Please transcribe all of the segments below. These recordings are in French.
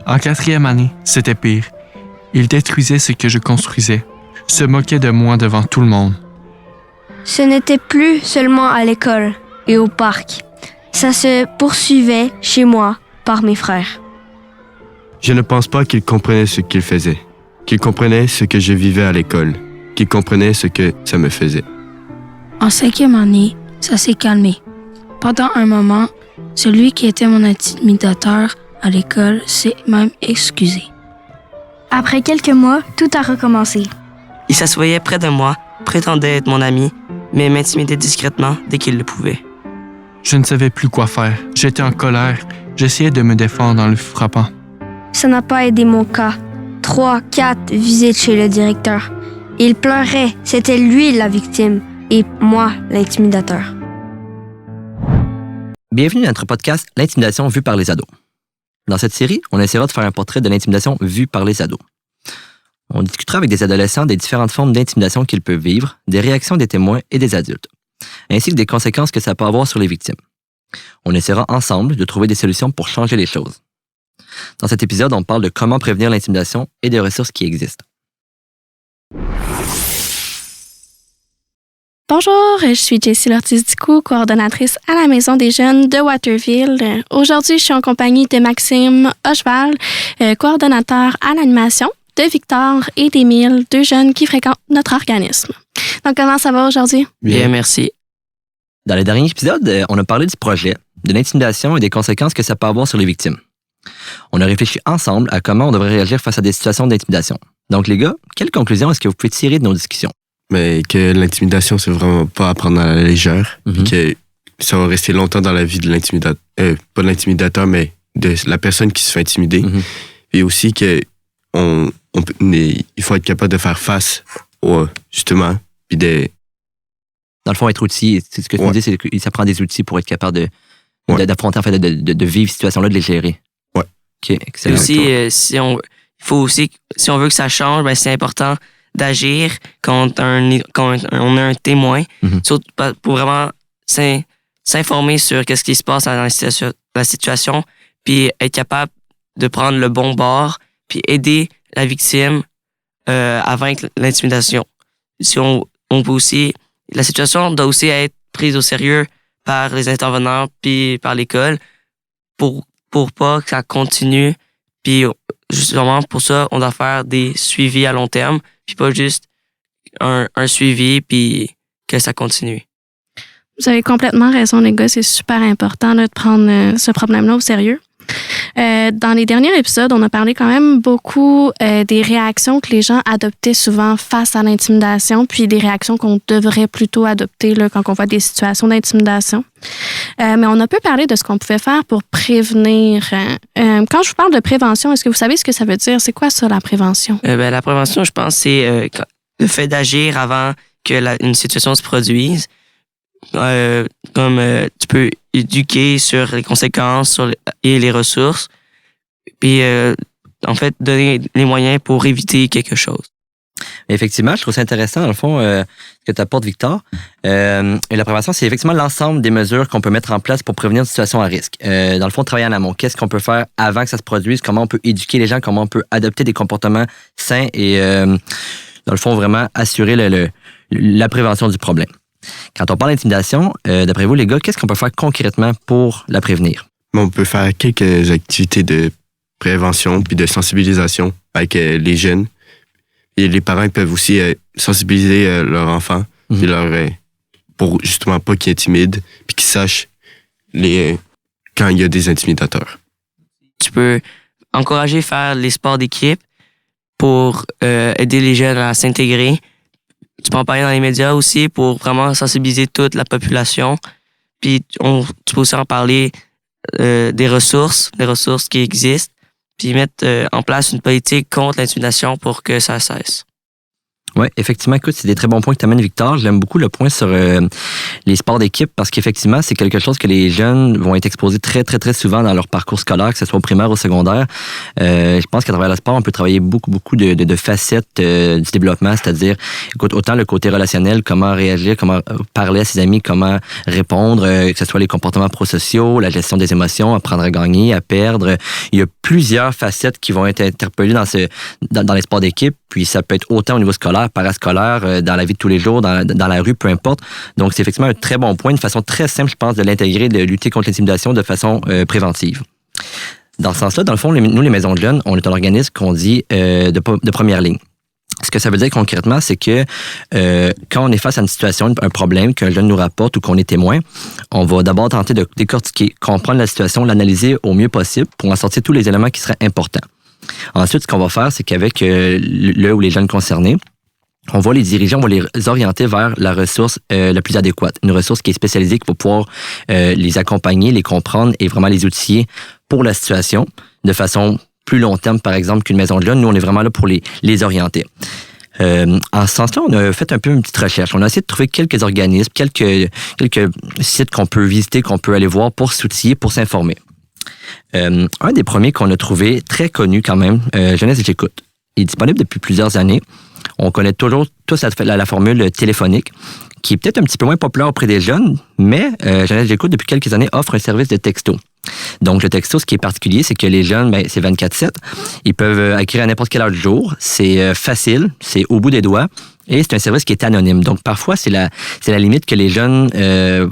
En 4e année, c'était pire. Il détruisait ce que je construisais, se moquait de moi devant tout le monde. Ce n'était plus seulement à l'école et au parc. Ça se poursuivait chez moi par mes frères. Je ne pense pas qu'il comprenait ce qu'il faisait, qu'il comprenait ce que je vivais à l'école, qu'il comprenait ce que ça me faisait. En 5e année, ça s'est calmé. Pendant un moment, celui qui était mon intimidateur à l'école s'est même excusé. Après quelques mois, tout a recommencé. Il s'assoyait près de moi, prétendait être mon ami, mais m'intimidait discrètement dès qu'il le pouvait. Je ne savais plus quoi faire. J'étais en colère. J'essayais de me défendre en le frappant. Ça n'a pas aidé mon cas. 3, 4 visites chez le directeur. Il pleurait. C'était lui la victime et moi l'intimidateur. Bienvenue à notre podcast « L'intimidation vue par les ados ». Dans cette série, on essaiera de faire un portrait de l'intimidation vue par les ados. On discutera avec des adolescents des différentes formes d'intimidation qu'ils peuvent vivre, des réactions des témoins et des adultes, ainsi que des conséquences que ça peut avoir sur les victimes. On essaiera ensemble de trouver des solutions pour changer les choses. Dans cet épisode, on parle de comment prévenir l'intimidation et des ressources qui existent. Bonjour, je suis Jessie Lortiz-Dicou, coordonnatrice à la Maison des jeunes de Waterville. Aujourd'hui, je suis en compagnie de Maxime Hocheval, coordonnateur à l'animation, de Victor et d'Émile, 2 jeunes qui fréquentent notre organisme. Donc, comment ça va aujourd'hui? Bien, merci. Dans les derniers épisodes, on a parlé du projet, de l'intimidation et des conséquences que ça peut avoir sur les victimes. On a réfléchi ensemble à comment on devrait réagir face à des situations d'intimidation. Donc, les gars, quelles conclusions est-ce que vous pouvez tirer de nos discussions? Mais que l'intimidation, c'est vraiment pas à prendre à la légère, puis que ça va rester longtemps dans la vie de l'intimidateur, pas de l'intimidateur, mais de la personne qui se fait intimider. Et aussi que il faut être capable de faire face justement, puis Dans le fond, être outil, c'est ce que tu me dis, c'est que ça prend des outils pour être capable d'affronter, en fait, de vivre cette situation-là, de les gérer. Ouais. OK, excellent. Et aussi, si on veut que ça change, ben c'est important d'agir quand on a un témoin, surtout pour vraiment s'informer sur qu'est-ce qui se passe dans la situation, puis être capable de prendre le bon bord, puis aider la victime à vaincre l'intimidation. Si on peut aussi, la situation doit aussi être prise au sérieux par les intervenants puis par l'école pour pas que ça continue. Puis justement pour ça, on doit faire des suivis à long terme, puis pas juste un suivi puis que ça continue. Vous avez complètement raison, les gars. C'est super important là, de prendre ce problème-là au sérieux. Dans les derniers épisodes, on a parlé quand même beaucoup des réactions que les gens adoptaient souvent face à l'intimidation, puis des réactions qu'on devrait plutôt adopter là, quand on voit des situations d'intimidation. Mais on a peu parlé de ce qu'on pouvait faire pour prévenir. Quand je vous parle de prévention, est-ce que vous savez ce que ça veut dire? C'est quoi ça, la prévention? La prévention, je pense, c'est le fait d'agir avant que une situation se produise. Tu peux éduquer sur les conséquences et les ressources, puis en fait donner les moyens pour éviter quelque chose. Effectivement, je trouve ça intéressant, dans le fond, ce que tu apportes, Victor. Et la prévention, c'est effectivement l'ensemble des mesures qu'on peut mettre en place pour prévenir une situation à risque. Dans le fond, travailler en amont. Qu'est-ce qu'on peut faire avant que ça se produise? Comment on peut éduquer les gens? Comment on peut adopter des comportements sains et, dans le fond, vraiment assurer la prévention du problème. Quand on parle d'intimidation, d'après vous, les gars, qu'est-ce qu'on peut faire concrètement pour la prévenir? On peut faire quelques activités de prévention puis de sensibilisation avec les jeunes. Et les parents peuvent aussi sensibiliser leurs enfants puis pour justement pas qu'ils intimident puis qu'ils sachent quand il y a des intimidateurs. Tu peux encourager à faire les sports d'équipe pour aider les jeunes à s'intégrer. Tu peux en parler dans les médias aussi pour vraiment sensibiliser toute la population. Puis tu peux aussi en parler des ressources qui existent, puis mettre en place une politique contre l'intimidation pour que ça cesse. Oui, effectivement, écoute, c'est des très bons points que tu amènes, Victor. J'aime beaucoup le point sur les sports d'équipe parce qu'effectivement, c'est quelque chose que les jeunes vont être exposés très, très, très souvent dans leur parcours scolaire, que ce soit au primaire ou au secondaire. Je pense qu'à travers le sport, on peut travailler beaucoup de facettes du développement, c'est-à-dire, écoute, autant le côté relationnel, comment réagir, comment parler à ses amis, comment répondre, que ce soit les comportements prosociaux, la gestion des émotions, apprendre à gagner, à perdre. Il y a plusieurs facettes qui vont être interpellées dans les sports d'équipe. Puis ça peut être autant au niveau scolaire, parascolaire, dans la vie de tous les jours, dans la rue, peu importe. Donc, c'est effectivement un très bon point, une façon très simple, je pense, de l'intégrer, de lutter contre l'intimidation de façon préventive. Dans ce sens-là, dans le fond, nous, les maisons de jeunes, on est un organisme qu'on dit de première ligne. Ce que ça veut dire concrètement, c'est que quand on est face à une situation, un problème qu'un jeune nous rapporte ou qu'on est témoin, on va d'abord tenter de décortiquer, comprendre la situation, l'analyser au mieux possible pour en sortir tous les éléments qui seraient importants. Ensuite, ce qu'on va faire, c'est qu'avec le ou les jeunes concernés, on va les diriger, on va les orienter vers la ressource la plus adéquate. Une ressource qui est spécialisée, qui va pouvoir les accompagner, les comprendre et vraiment les outiller pour la situation de façon plus long terme, par exemple, qu'une maison de jeunes. Nous, on est vraiment là pour les orienter. En ce sens-là, on a fait un peu une petite recherche. On a essayé de trouver quelques organismes, quelques sites qu'on peut visiter, qu'on peut aller voir pour s'outiller, pour s'informer. Un des premiers qu'on a trouvé, très connu quand même, Jeunesse et J'écoute. Il est disponible depuis plusieurs années. On connaît toujours tous la formule téléphonique, qui est peut-être un petit peu moins populaire auprès des jeunes, mais Jeunesse et J'écoute, depuis quelques années, offre un service de texto. Donc, le texto, ce qui est particulier, c'est que les jeunes, c'est 24/7. Ils peuvent acquérir à n'importe quelle heure du jour. C'est facile, c'est au bout des doigts. Et c'est un service qui est anonyme. Donc, parfois, c'est la limite que les jeunes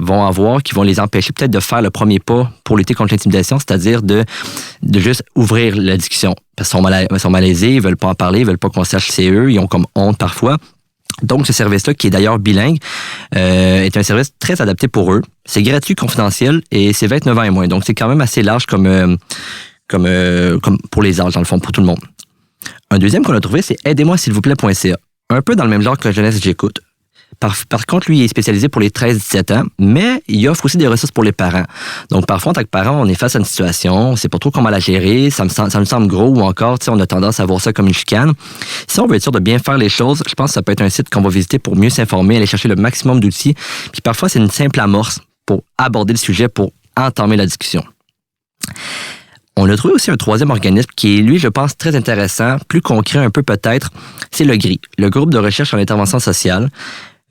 vont avoir, qui vont les empêcher peut-être de faire le premier pas pour lutter contre l'intimidation, c'est-à-dire de juste ouvrir la discussion. Parce qu'ils sont malaisés, ils veulent pas en parler, ils veulent pas qu'on sache que c'est eux, ils ont comme honte parfois. Donc, ce service-là, qui est d'ailleurs bilingue, est un service très adapté pour eux. C'est gratuit, confidentiel, et c'est 29 ans et moins. Donc, c'est quand même assez large comme pour les âges, dans le fond, pour tout le monde. Un deuxième qu'on a trouvé, c'est aidez-moi s'il vous plaît.ca. Un peu dans le même genre que Jeunesse J'écoute. Par contre, lui, il est spécialisé pour les 13-17 ans, mais il offre aussi des ressources pour les parents. Donc, parfois, en tant que parent, on est face à une situation, on ne sait pas trop comment la gérer, ça nous semble gros ou encore, on a tendance à voir ça comme une chicane. Si on veut être sûr de bien faire les choses, je pense que ça peut être un site qu'on va visiter pour mieux s'informer, aller chercher le maximum d'outils. Puis parfois, c'est une simple amorce pour aborder le sujet, pour entamer la discussion. On a trouvé aussi un troisième organisme qui est, lui, je pense, très intéressant, plus concret un peu peut-être, c'est le GRI, le groupe de recherche en intervention sociale.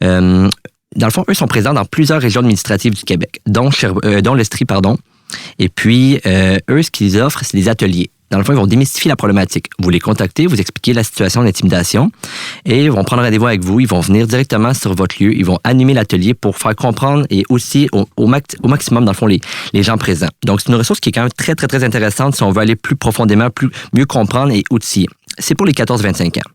Dans le fond, eux sont présents dans plusieurs régions administratives du Québec, dont l'Estrie, pardon. Et puis, eux, ce qu'ils offrent, c'est des ateliers. Dans le fond, ils vont démystifier la problématique. Vous les contactez, vous expliquez la situation d'intimidation et ils vont prendre rendez-vous avec vous. Ils vont venir directement sur votre lieu. Ils vont animer l'atelier pour faire comprendre et aussi au maximum, dans le fond, les gens présents. Donc, c'est une ressource qui est quand même très, très, très intéressante si on veut aller plus profondément, mieux comprendre et outiller. C'est pour les 14-25 ans.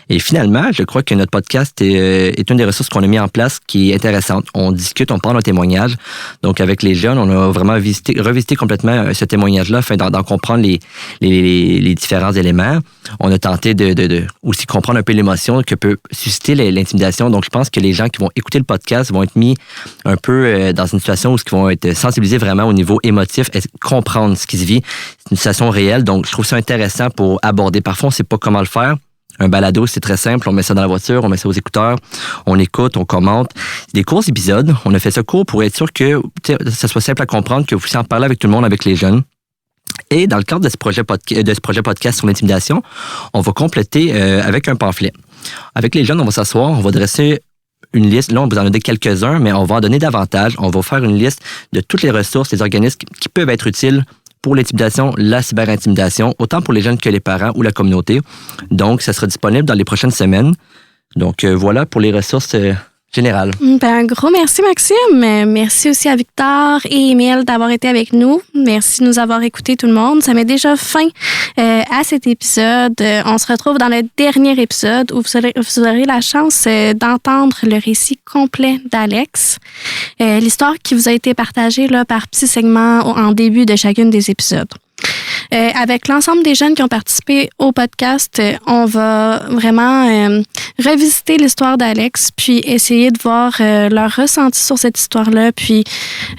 Et finalement, je crois que notre podcast est une des ressources qu'on a mis en place qui est intéressante. On discute, on prend nos témoignages. Donc, avec les jeunes, on a vraiment revisité complètement ce témoignage-là afin d'en comprendre les différents éléments. On a tenté de aussi comprendre un peu l'émotion que peut susciter l'intimidation. Donc, je pense que les gens qui vont écouter le podcast vont être mis un peu dans une situation où ils vont être sensibilisés vraiment au niveau émotif et comprendre ce qui se vit. C'est une situation réelle. Donc, je trouve ça intéressant pour aborder. Parfois, on ne sait pas comment le faire. Un balado, c'est très simple. On met ça dans la voiture, on met ça aux écouteurs, on écoute, on commente. C'est des courts épisodes. On a fait ça court pour être sûr que ça soit simple à comprendre, que vous puissiez en parler avec tout le monde, avec les jeunes. Et dans le cadre de ce projet podcast sur l'intimidation, on va compléter avec un pamphlet. Avec les jeunes, on va s'asseoir, on va dresser une liste. Là, on vous en a donné quelques-uns, mais on va en donner davantage. On va faire une liste de toutes les ressources, les organismes qui peuvent être utiles pour l'intimidation, la cyberintimidation, autant pour les jeunes que les parents ou la communauté. Donc, ça sera disponible dans les prochaines semaines. Donc, voilà pour les ressources générales. Un gros merci, Maxime. Merci aussi à Victor et Émile d'avoir été avec nous. Merci de nous avoir écoutés, tout le monde. Ça met déjà fin à cet épisode. On se retrouve dans le dernier épisode où vous aurez la chance d'entendre le récit complet d'Alex. L'histoire qui vous a été partagée là, par petits segments en début de chacune des épisodes. Avec l'ensemble des jeunes qui ont participé au podcast, on va vraiment revisiter l'histoire d'Alex, puis essayer de voir leur ressenti sur cette histoire-là, puis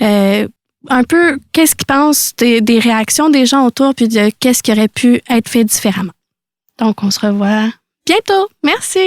un peu qu'est-ce qu'ils pensent des réactions des gens autour, puis de qu'est-ce qui aurait pu être fait différemment. Donc, on se revoit bientôt. Merci!